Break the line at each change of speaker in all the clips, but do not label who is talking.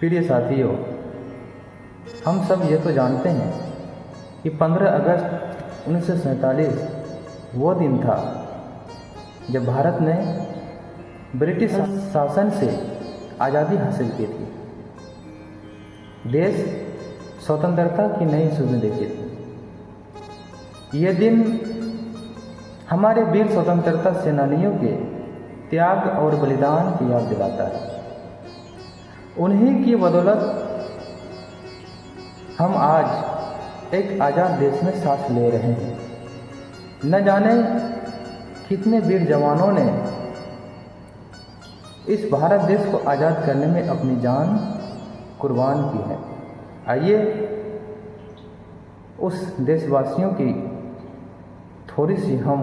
प्रिय साथियों, हम सब ये तो जानते हैं कि 15 अगस्त 1947 वो दिन था जब भारत ने ब्रिटिश शासन से आज़ादी हासिल की थी। देश स्वतंत्रता की नई सुबह देखी थी। ये दिन हमारे वीर स्वतंत्रता सेनानियों के त्याग और बलिदान की याद दिलाता है। उन्हीं की बदौलत हम आज एक आज़ाद देश में सांस ले रहे हैं। न जाने कितने वीर जवानों ने इस भारत देश को आज़ाद करने में अपनी जान कुर्बान की है। आइए उस देशवासियों की थोड़ी सी हम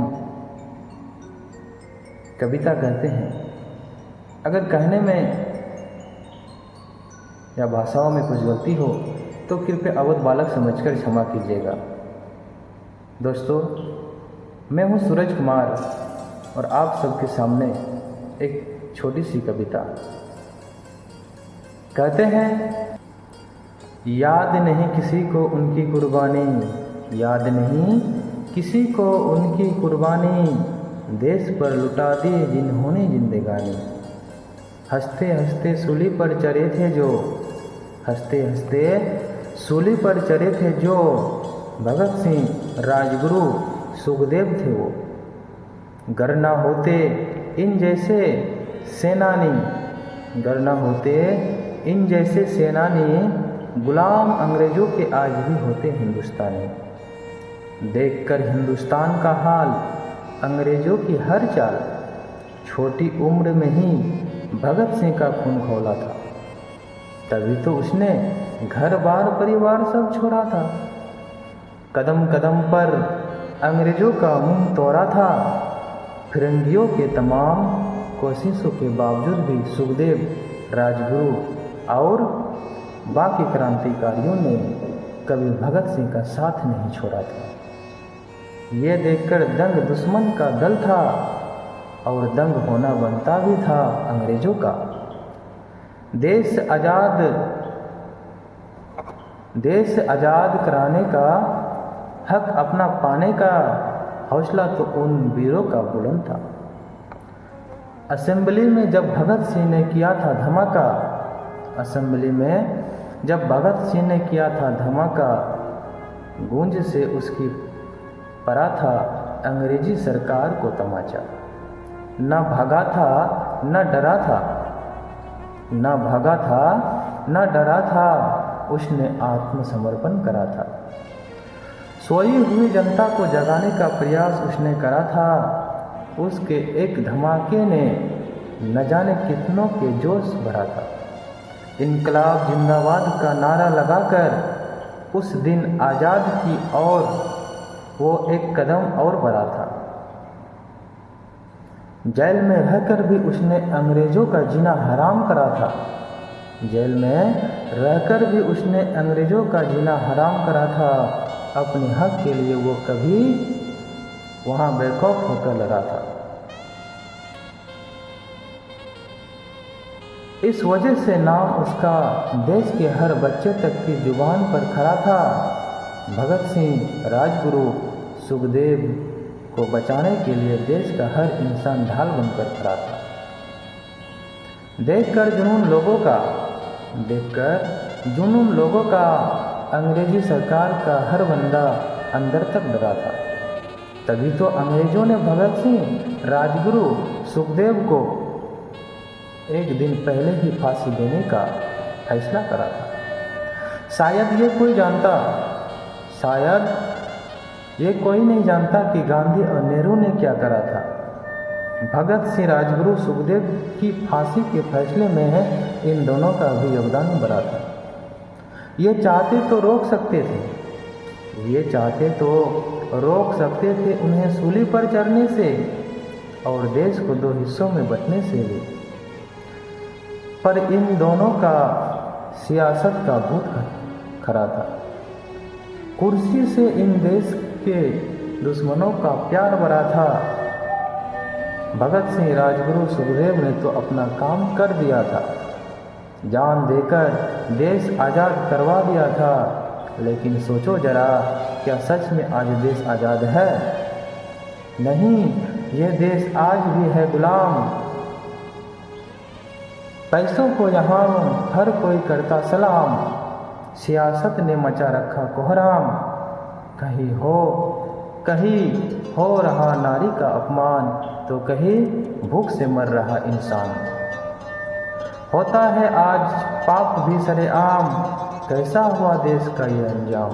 कविता कहते हैं। अगर कहने में या भाषाओं में कुछ गलती हो तो कृपया अवध बालक समझकर क्षमा कीजिएगा। दोस्तों, मैं हूं सूरज कुमार और आप सबके सामने एक छोटी सी कविता। कहते हैं, याद नहीं किसी को उनकी कुर्बानी, याद नहीं किसी को उनकी कुर्बानी, देश पर लुटा दी जिन्होंने जिंदगानी। हंसते हंसते सूली पर चढ़े थे जो, हंसते हंसते सूली पर चढ़े थे जो, भगत सिंह राजगुरु सुखदेव थे वो। गर ना होते इन जैसे सेनानी, गर ना होते इन जैसे सेनानी, गुलाम अंग्रेजों के आज भी होते हिंदुस्तानी। देखकर हिंदुस्तान का हाल, अंग्रेजों की हर चाल, छोटी उम्र में ही भगत सिंह का खून खौला था। तभी तो उसने घर बार परिवार सब छोड़ा था। कदम कदम पर अंग्रेजों का मुंह तोड़ा था। फिरंगियों के तमाम कोशिशों के बावजूद भी सुखदेव, राजगुरु और बाकी क्रांतिकारियों ने कभी भगत सिंह का साथ नहीं छोड़ा था। ये देखकर दंग दुश्मन का दल था और दंग होना बनता भी था अंग्रेजों का। देश आज़ाद कराने का हक अपना पाने का हौसला तो उन वीरों का बुलंद था। असेंबली में जब भगत सिंह ने किया था धमाका, असेंबली में जब भगत सिंह ने किया था धमाका, गूंज से उसकी पड़ा था अंग्रेजी सरकार को तमाचा। न भागा था न डरा था, न भागा था न डरा था, उसने आत्मसमर्पण करा था। सोई हुई जनता को जगाने का प्रयास उसने करा था। उसके एक धमाके ने न जाने कितनों के जोश भरा था। इनकलाब जिंदाबाद का नारा लगाकर उस दिन आज़ाद की ओर वो एक कदम और बढ़ा था। जेल में रहकर भी उसने अंग्रेजों का जीना हराम करा था। जेल में रहकर भी उसने अंग्रेजों का जीना हराम करा था। अपने हक के लिए वो कभी वहाँ बेखौफ होकर लड़ा था। इस वजह से नाम उसका देश के हर बच्चे तक की जुबान पर खड़ा था। भगत सिंह, राजगुरु, सुखदेव को बचाने के लिए देश का हर इंसान ढाल बनकर खड़ा था। देखकर जुनून लोगों का अंग्रेजी सरकार का हर बंदा अंदर तक डरा था। तभी तो अंग्रेजों ने भगत सिंह, राजगुरु, सुखदेव को एक दिन पहले ही फांसी देने का फैसला करा था। शायद ये कोई नहीं जानता कि गांधी और नेहरू ने क्या करा था। भगत सिंह, राजगुरु, सुखदेव की फांसी के फैसले में इन दोनों का भी योगदान बड़ा था। ये चाहते तो रोक सकते थे उन्हें सूली पर चढ़ने से और देश को दो हिस्सों में बंटने से भी। पर इन दोनों का सियासत का भूत खरा था। कुर्सी से इन देश के दुश्मनों का प्यार भरा था। भगत सिंह, राजगुरु, सुखदेव ने तो अपना काम कर दिया था। जान देकर देश आज़ाद करवा दिया था। लेकिन सोचो जरा, क्या सच में आज देश आज़ाद है? नहीं, यह देश आज भी है गुलाम। पैसों को यहाँ हर कोई करता सलाम, सियासत ने मचा रखा कोहराम। कहीं हो रहा नारी का अपमान, तो कहीं भूख से मर रहा इंसान। होता है आज पाप भी सरेआम, कैसा हुआ देश का ये अंजाम।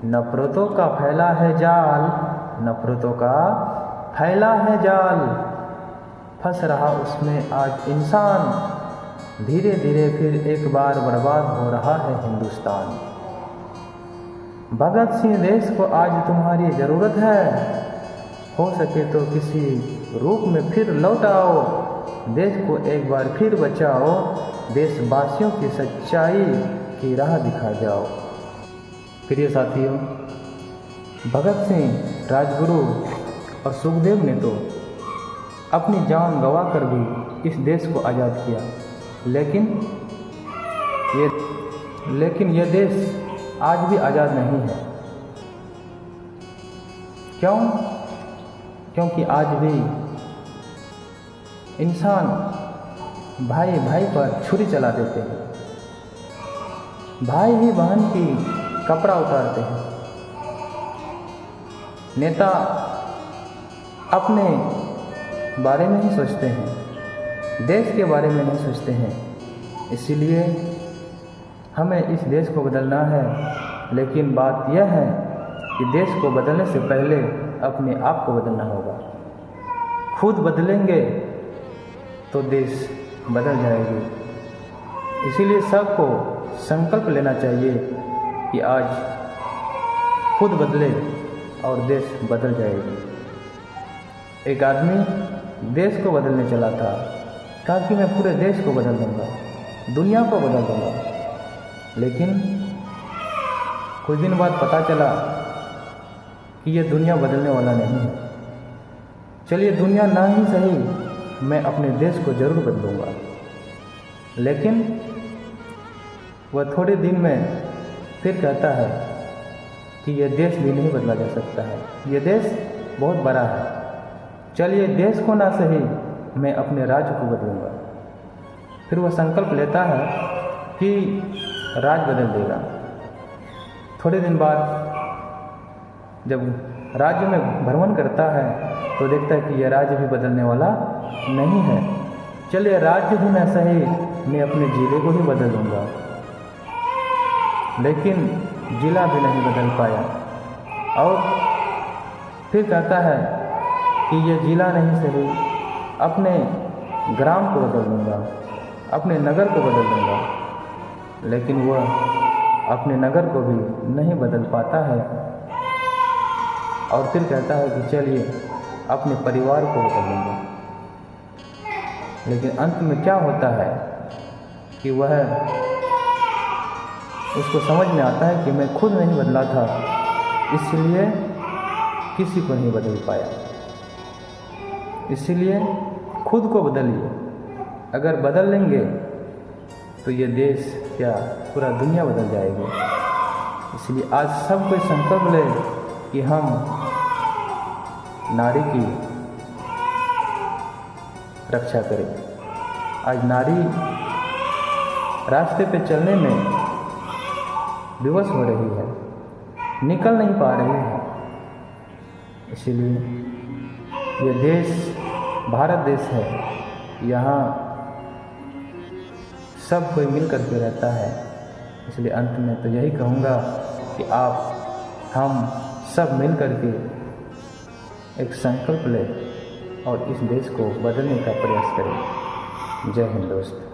नफरतों का फैला है जाल, नफरतों का फैला है जाल, फंस रहा उसमें आज इंसान। धीरे धीरे फिर एक बार बर्बाद हो रहा है हिंदुस्तान। भगत सिंह, देश को आज तुम्हारी ज़रूरत है। हो सके तो किसी रूप में फिर लौट आओ, देश को एक बार फिर बचाओ, देशवासियों की सच्चाई की राह दिखा जाओ। प्रिय साथियों, भगत सिंह, राजगुरु और सुखदेव ने तो अपनी जान गंवा कर भी इस देश को आज़ाद किया, लेकिन ये देश आज भी आज़ाद नहीं है। क्यों? क्योंकि आज भी इंसान भाई भाई पर छुरी चला देते हैं, भाई ही बहन की कपड़ा उतारते हैं। नेता अपने बारे में ही सोचते हैं, देश के बारे में नहीं सोचते हैं। इसीलिए हमें इस देश को बदलना है, लेकिन बात यह है कि देश को बदलने से पहले अपने आप को बदलना होगा। खुद बदलेंगे तो देश बदल जाएगी। इसीलिए सबको संकल्प लेना चाहिए कि आज खुद बदले और देश बदल जाएगी। एक आदमी देश को बदलने चला था, कहा कि मैं पूरे देश को बदल दूंगा, दुनिया को बदल दूंगा। लेकिन कुछ दिन बाद पता चला कि यह दुनिया बदलने वाला नहीं है। चलिए, दुनिया ना ही सही, मैं अपने देश को जरूर बदलूंगा। लेकिन वह थोड़े दिन में फिर कहता है कि यह देश भी नहीं बदला जा सकता है, यह देश बहुत बड़ा है। चलिए, देश को ना सही, मैं अपने राज्य को बदलूंगा। फिर वह संकल्प लेता है कि राज्य बदल देगा। थोड़े दिन बाद जब राज्य में भ्रमण करता है तो देखता है कि यह राज्य भी बदलने वाला नहीं है। चलिए, राज्य भी ना सही, मैं अपने ज़िले को ही बदल दूंगा। लेकिन ज़िला भी नहीं बदल पाया और फिर कहता है कि यह ज़िला नहीं सही, अपने ग्राम को बदल दूंगा, अपने नगर को बदल दूंगा। लेकिन वह अपने नगर को भी नहीं बदल पाता है और फिर कहता है कि चलिए, अपने परिवार को बदल दूंगा। लेकिन अंत में क्या होता है कि वह उसको समझ में आता है कि मैं खुद नहीं बदला था, इसलिए किसी को नहीं बदल पाया। इसीलिए खुद को बदलिए। अगर बदल लेंगे तो ये देश क्या पूरा दुनिया बदल जाएगी। इसलिए आज सब कोई संकल्प ले कि हम नारी की रक्षा करें। आज नारी रास्ते पे चलने में विवश हो रही है, निकल नहीं पा रही है। इसीलिए ये देश भारत देश है, यहाँ सब कोई मिल कर के रहता है। इसलिए अंत में तो यही कहूँगा कि हम सब मिल कर के एक संकल्प लें और इस देश को बदलने का प्रयास करें। जय हिंद दोस्त।